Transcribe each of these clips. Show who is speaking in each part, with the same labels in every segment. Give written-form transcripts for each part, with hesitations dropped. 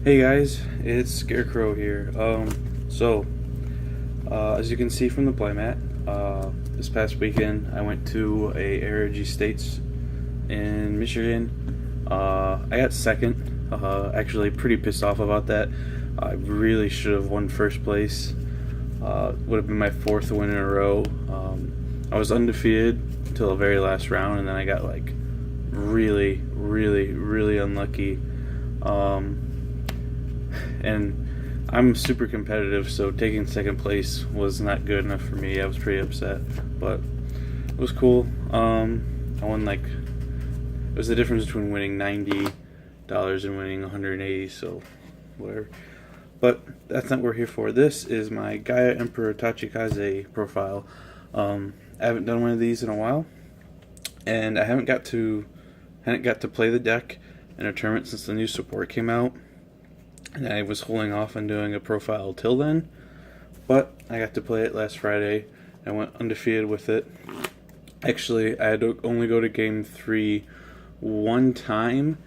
Speaker 1: Hey guys, it's Scarecrow here. As you can see from the playmat, this past weekend I went to a ARG States in Michigan. I got second. Actually, pretty pissed off about that. I really should have won first place. Would have been my fourth win in a row. I was undefeated until the very last round, and then I got like really unlucky. And I'm super competitive, so taking second place was not good enough for me. I was pretty upset, but it was cool. I won like, it was the difference between winning $90 and winning 180, so whatever. But that's not what we're here for. This is my Gaia Emperor Tachikaze profile. I haven't done one of these in a while, and I hadn't got to play the deck in a tournament since the new support came out. And I was holding off on doing a profile till then, but I got to play it last Friday. I went undefeated with it. Actually, I had to only go to game 3 one time.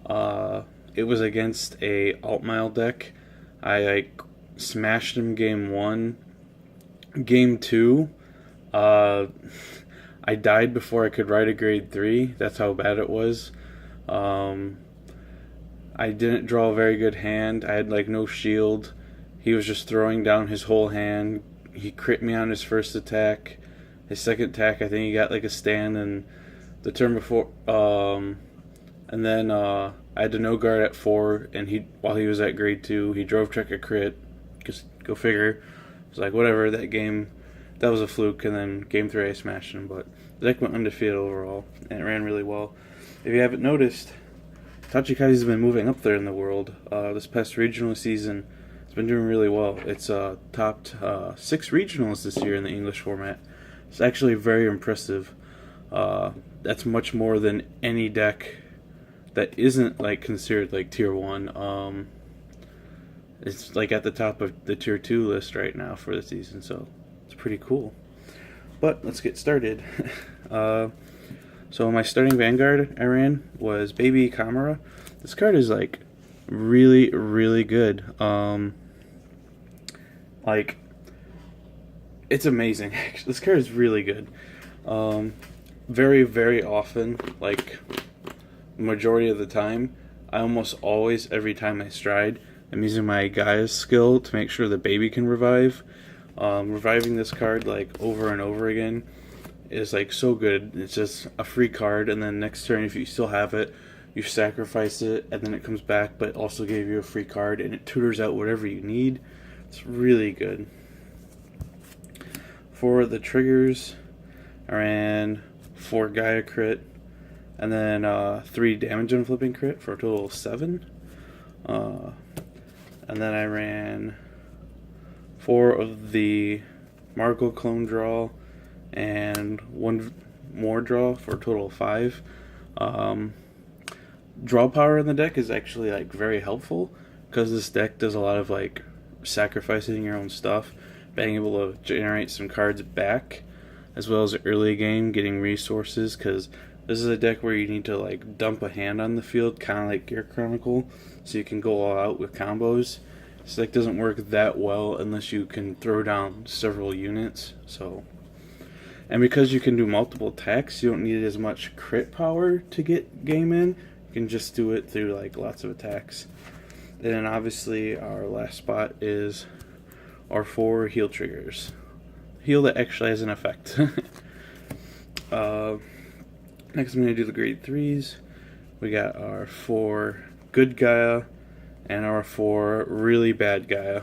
Speaker 1: It was against a alt-mile deck. I smashed him game 1. Game 2, I died before I could ride a grade 3. That's how bad it was. I didn't draw a very good hand. I had like no shield. He was just throwing down his whole hand. He crit me on his first attack. His second attack, I think he got like a stand, and the turn before, and then I had to no guard at 4, and while he was at grade 2, he drove check a crit. Just go figure. It was like whatever. That game, that was a fluke, and then game 3 I smashed him. But the deck went undefeated overall, and it ran really well. If you haven't noticed, Tachikaze has been moving up there in the world. This past regional season, it's been doing really well. It's topped 6 regionals this year in the English format. It's actually very impressive. That's much more than any deck that isn't like considered like tier 1. It's like at the top of the tier 2 list right now for the season, so it's pretty cool. But let's get started. So my starting Vanguard I ran was Baby Kamara. This card is like really good. Like, it's amazing. This card is really good. Very often, like majority of the time, I almost always, every time I stride, I'm using my Gaia's skill to make sure the baby can revive. Reviving this card like over and over again is like so good. It's just a free card, and then next turn, if you still have it, you sacrifice it, and then it comes back, but also gave you a free card, and it tutors out whatever you need. It's really good. For the triggers, I ran 4 Gaia crit, and then 3 damage and flipping crit for a total of 7. And then I ran 4 of the Marco clone draw, and 1 more draw for a total of 5. Draw power in the deck is actually like very helpful, because this deck does a lot of like sacrificing your own stuff, being able to generate some cards back, as well as early game getting resources, because this is a deck where you need to like dump a hand on the field, kind of like Gear Chronicle, so you can go all out with combos. This deck doesn't work that well unless you can throw down several units. And because you can do multiple attacks, you don't need as much crit power to get game in. You can just do it through like lots of attacks. And then obviously our last spot is our 4 heal triggers. Heal that actually has an effect. Next I'm going to do the grade 3s. We got our 4 good Gaia and our 4 really bad Gaia.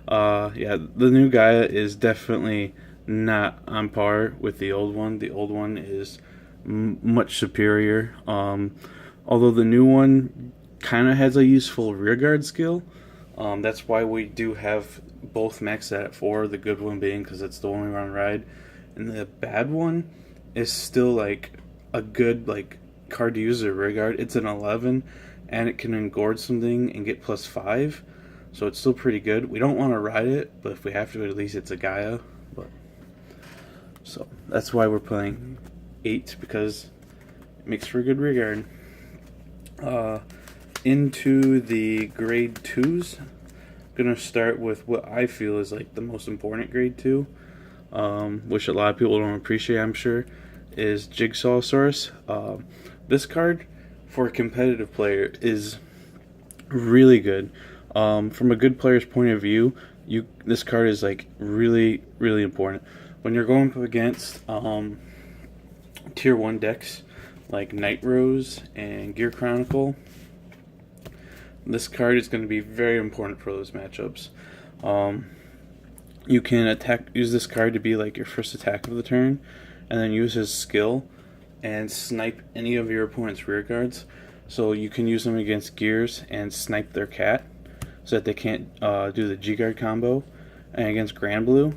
Speaker 1: Yeah, the new Gaia is definitely not on par with the old one. The old one is much superior. Although the new one kind of has a useful rearguard skill. That's why we do have both maxed out at 4, the good one being because it's the one we run ride. And the bad one is still like a good like card to use as a rearguard. It's an 11, and it can engorge something and get +5. So it's still pretty good. We don't want to ride it, but if we have to, at least it's a Gaia. So that's why we're playing 8, because it makes for a good rearguard. into the grade 2s. I'm gonna start with what I feel is like the most important grade 2, which a lot of people don't appreciate, I'm sure, is Jigsawsaurus. This card, for a competitive player, is really good. From a good player's point of view, this card is like really, really important. When you're going up against tier 1 decks like Night Rose and Gear Chronicle, this card is going to be very important for those matchups. You can use this card to be like your first attack of the turn, and then use his skill and snipe any of your opponent's rear guards. So you can use them against Gears and snipe their cat, so that they can't do the G-Guard combo. And against Grand Blue,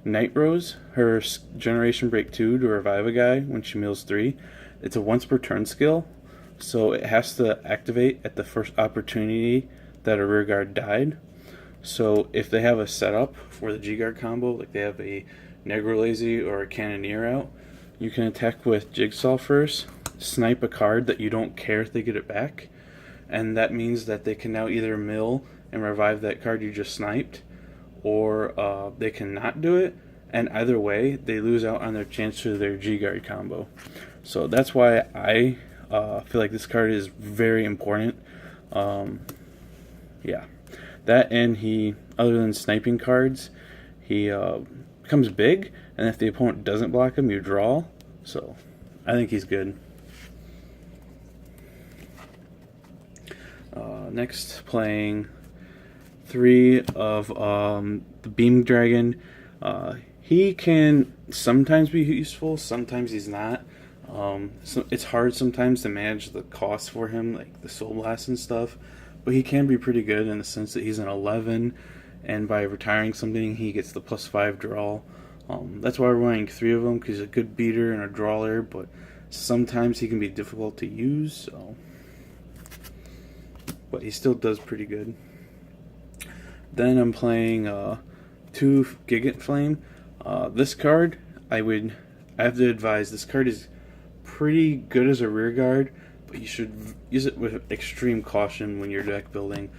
Speaker 1: Night Rose, her Generation Break 2 to revive a guy when she mills 3. It's a once per turn skill, so it has to activate at the first opportunity that a rear guard died. So if they have a setup for the G-Guard combo, like they have a Negro Lazy or a Cannoneer out, you can attack with Jigsaw first, snipe a card that you don't care if they get it back, and that means that they can now either mill and revive that card you just sniped, or they can not do it, and either way, they lose out on their chance to their G-Guard combo. So that's why I feel like this card is very important. Yeah. That, and he, other than sniping cards, he becomes big, and if the opponent doesn't block him, you draw. So I think he's good. Next, playing 3 of the Beam Dragon. He can sometimes be useful, sometimes he's not. So it's hard sometimes to manage the cost for him, like the Soul Blast and stuff, but he can be pretty good in the sense that he's an 11, and by retiring something he gets the +5 draw. That's why we're running 3 of them, because he's a good beater and a drawer, but sometimes he can be difficult to use, so. But he still does pretty good. Then I'm playing 2 Gigant Flame. This card, I have to advise, this card is pretty good as a rear guard, but you should use it with extreme caution when you're deck building.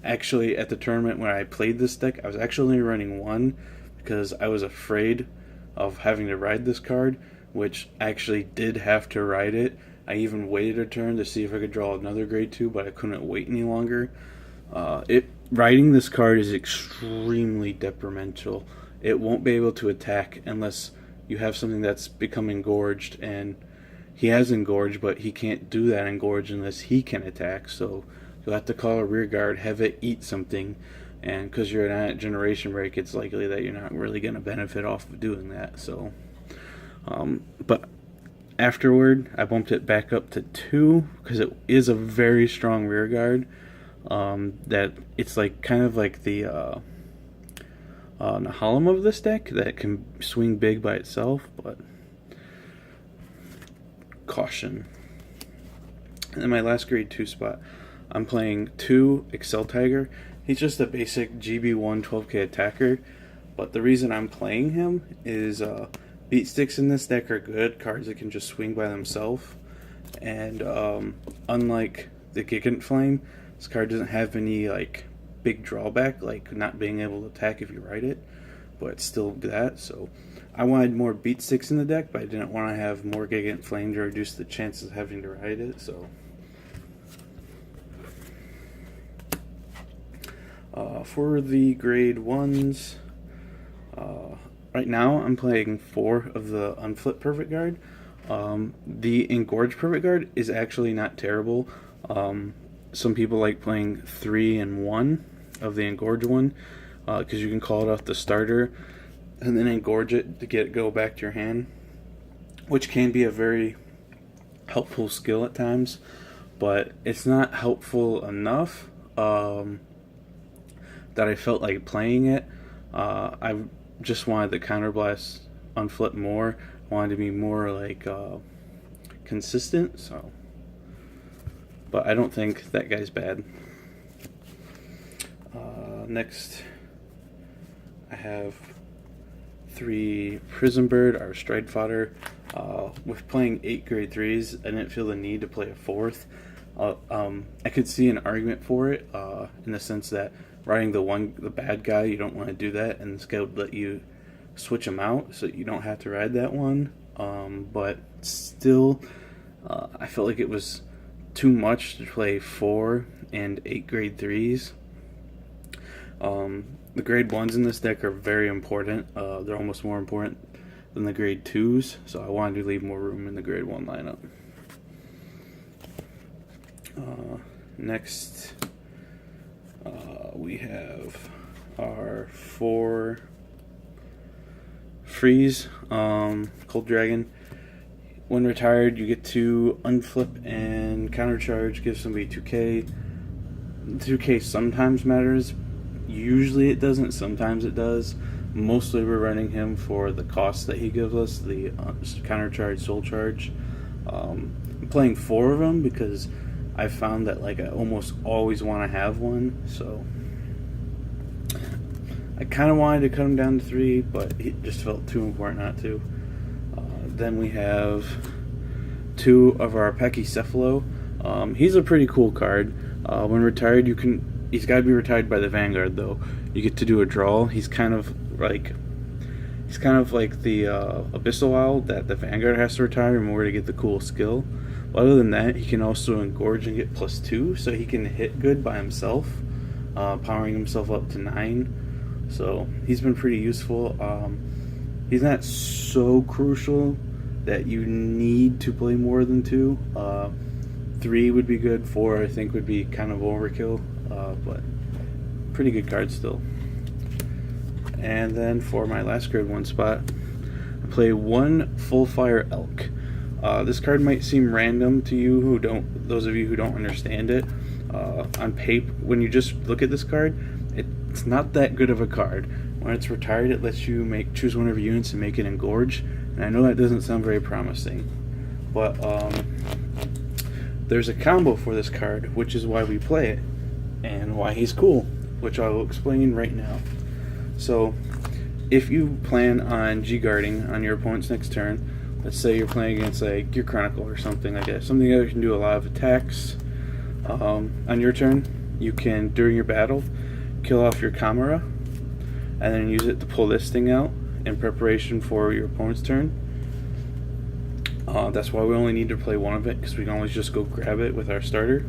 Speaker 1: Actually, at the tournament when I played this deck, I was actually only running 1 because I was afraid of having to ride this card, which I actually did have to ride it. I even waited a turn to see if I could draw another grade 2, but I couldn't wait any longer. Riding this card is extremely detrimental. It won't be able to attack unless you have something that's become engorged, and he has engorged, but he can't do that engorge unless he can attack. So you'll have to call a rear guard, have it eat something, and because you're not at Generation Break, it's likely that you're not really going to benefit off of doing that. So, but afterward, I bumped it back up to 2 because it is a very strong rear guard. That it's like kind of like the Nahalem of this deck that can swing big by itself, but caution. And then my last grade 2 spot, I'm playing 2 Excel Tiger. He's just a basic GB1 12k attacker, but the reason I'm playing him is beat sticks in this deck are good, cards that can just swing by themselves, and unlike the Gigant Flame, this card doesn't have any like big drawback, like not being able to attack if you ride it, but it's still that. So I wanted more beat sticks in the deck, but I didn't want to have more Gigant Flame to reduce the chances of having to ride it. So for the grade 1s, right now I'm playing 4 of the Unflip Perfect Guard. The Engorge Perfect Guard is actually not terrible. Some people like playing 3 and 1 of the Engorge one, because you can call it off the starter and then engorge it to go back to your hand, which can be a very helpful skill at times, but it's not helpful enough that I felt like playing it. I just wanted the counterblast unflip more, wanted to be more like consistent, so. But I don't think that guy's bad. Next, I have 3 Prison Bird, our Stride Fodder. With playing 8 grade 3s, I didn't feel the need to play a 4th. I could see an argument for it in the sense that riding the bad guy, you don't want to do that, and this guy would let you switch them out so you don't have to ride that one. But still, I felt like it was too much to play 4 and 8 grade 3s. The grade 1s in this deck are very important. They're almost more important than the grade 2s, so I wanted to leave more room in the grade 1 lineup. Next, we have our 4 freeze, Cold Dragon. When retired, you get to unflip and countercharge, give somebody 2k. 2k sometimes matters. Usually it doesn't, sometimes it does. Mostly we're running him for the cost that he gives us, the countercharge, soul charge. I'm playing 4 of them because I found that I almost always want to have one, so I kind of wanted to cut him down to 3, but it just felt too important not to. Then we have 2 of our Pachycephalo. He's a pretty cool card. When retired, he's got to be retired by the Vanguard though. You get to do a draw. He's kind of like the Abyssal Owl that the Vanguard has to retire in order to get the cool skill. Other than that, he can also engorge and get +2, so he can hit good by himself, powering himself up to 9. So he's been pretty useful. He's not so crucial that you need to play more than 2. 3 would be good. 4 I think would be kind of overkill, but pretty good card still. And then for my last grade 1 spot, I play 1 Full Fire Elk. This card might seem random to you those of you who don't understand it. On paper, when you just look at this card, it's not that good of a card. When it's retired, it lets you choose one of your units and make it engorge. And I know that doesn't sound very promising, but there's a combo for this card, which is why we play it and why he's cool, which I will explain right now. So, if you plan on G-guarding on your opponent's next turn, let's say you're playing against Gear Chronicle or something like that, something that can do a lot of attacks. On your turn, you can, during your battle, kill off your Chimera, and then use it to pull this thing out in preparation for your opponent's turn. That's why we only need to play 1 of it, because we can always just go grab it with our starter.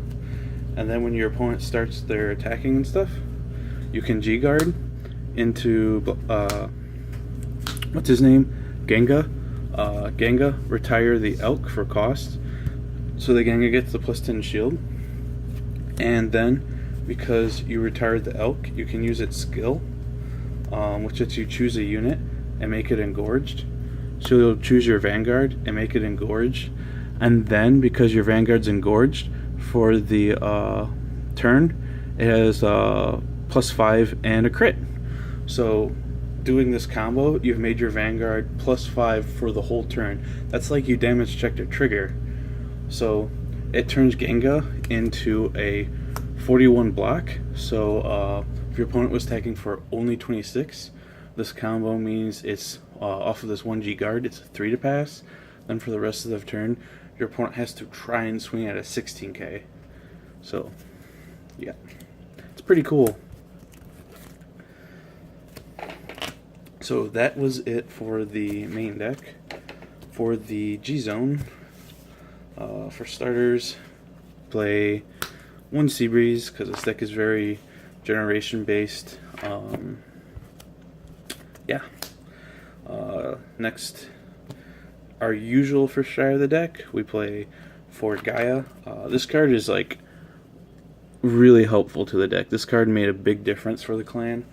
Speaker 1: And then when your opponent starts their attacking and stuff, you can G-guard into, what's his name? Genga. Genga, retire the Elk for cost, so the Genga gets the +10 shield. And then, because you retired the Elk, you can use its skill, which lets you choose a unit and make it engorged. So you'll choose your Vanguard and make it engorged. And then, because your Vanguard's engorged, for the turn, it has +5 and a crit. So doing this combo, you've made your Vanguard +5 for the whole turn. That's like you damage checked a trigger. So it turns Genga into a 41 block. So if your opponent was attacking for only 26, this combo means it's off of this 1G guard, it's a 3 to pass. Then for the rest of the turn, your opponent has to try and swing at a 16k. So yeah, it's pretty cool. So that was it for the main deck. For the G-Zone, for starters, play 1 Seabreeze, because this deck is very generation based. Yeah. Next, our usual first try of the deck, we play 4 Gaia. This card is really helpful to the deck. This card made a big difference for the clan.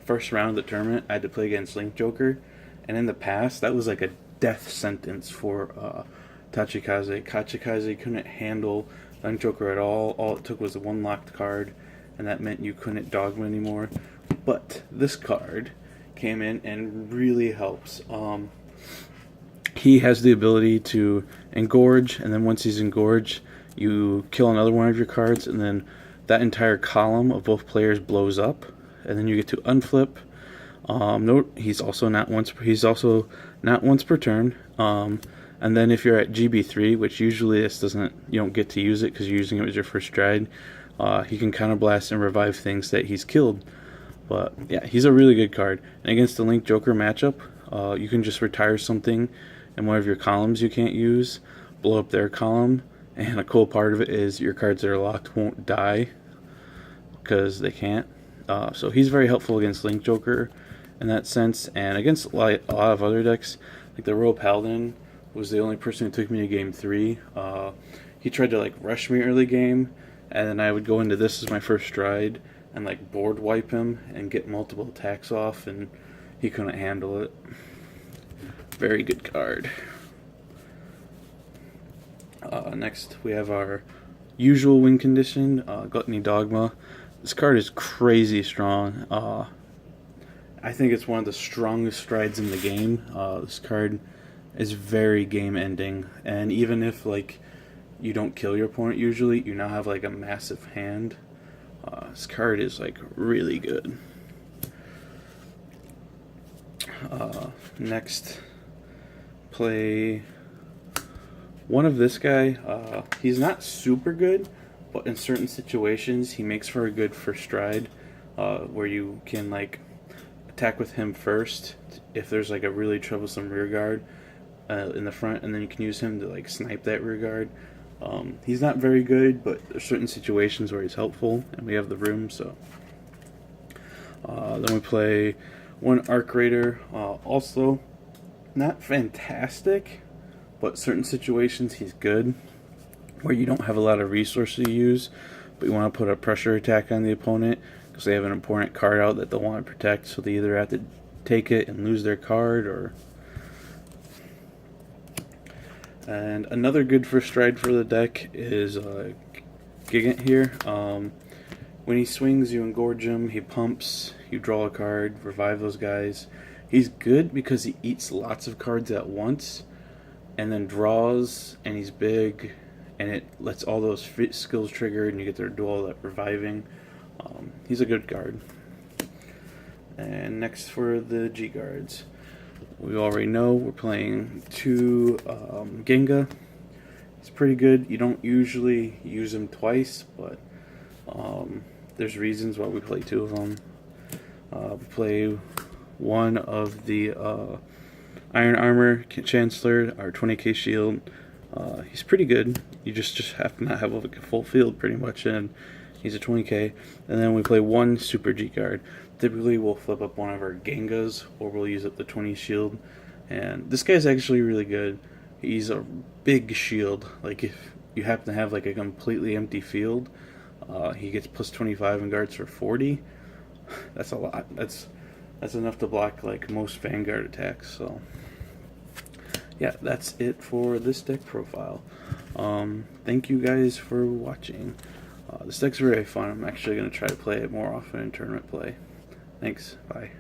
Speaker 1: First round of the tournament, I had to play against Link Joker, and in the past, that was like a death sentence for Tachikaze. Tachikaze couldn't handle Link Joker at all. All it took was 1 locked card, and that meant you couldn't dogma anymore. But this card came in and really helps. He has the ability to engorge, and then once he's engorged, you kill another one of your cards, and then that entire column of both players blows up. And then you get to unflip. Note he's also not once per turn. And then if you're at GB3, which usually you don't get to use it because you're using it as your first stride, he can counterblast and revive things that he's killed. But yeah, he's a really good card. And against the Link Joker matchup, you can just retire something in one of your columns you can't use, blow up their column, and a cool part of it is your cards that are locked won't die because they can't. So he's very helpful against Link Joker in that sense, and against a lot of other decks, like the Royal Paladin was the only person who took me to game 3. He tried to like rush me early game, and then I would go into this as my first stride and like board wipe him and get multiple attacks off, and he couldn't handle it. Very good card. Next we have our usual win condition, Gluttony Dogma. This card is crazy strong. I think it's one of the strongest strides in the game. This card is very game ending, and even if like you don't kill your opponent usually, you now have like a massive hand. This card is like really good. Next, play one of this guy. He's not super good, but in certain situations he makes for a good first stride, where you can like attack with him first if there's like a really troublesome rear guard in the front, and then you can use him to like snipe that rear guard. He's not very good, but there's certain situations where he's helpful, and we have the room. So then we play one Arc Raider, also not fantastic, but certain situations he's good, where you don't have a lot of resources to use, but you want to put a pressure attack on the opponent because they have an important card out that they'll want to protect, so they either have to take it and lose their card, or... And another good first stride for the deck is Gigant here. When he swings, you engorge him, he pumps, you draw a card, revive those guys. He's good because he eats lots of cards at once, and then draws, and he's big, and it lets all those skills trigger, and you get to do all that reviving. He's a good card. And next for the G guards, we already know we're playing 2 Genga. It's pretty good. You don't usually use him twice, but there's reasons why we play 2 of them. We play one of the Iron Armor Chancellor, our 20k shield. He's pretty good. You just have to not have like a full field pretty much, and he's a 20k. And then we play 1 Super G guard. Typically we'll flip up one of our Gengas, or we'll use up the 20 shield. And this guy's actually really good. He's a big shield. Like if you happen to have like a completely empty field, he gets plus 25 and guards for 40. That's a lot. That's enough to block like most Vanguard attacks. So yeah, that's it for this deck profile. Thank you guys for watching. This deck's very fun. I'm actually going to try to play it more often in tournament play. Thanks. Bye.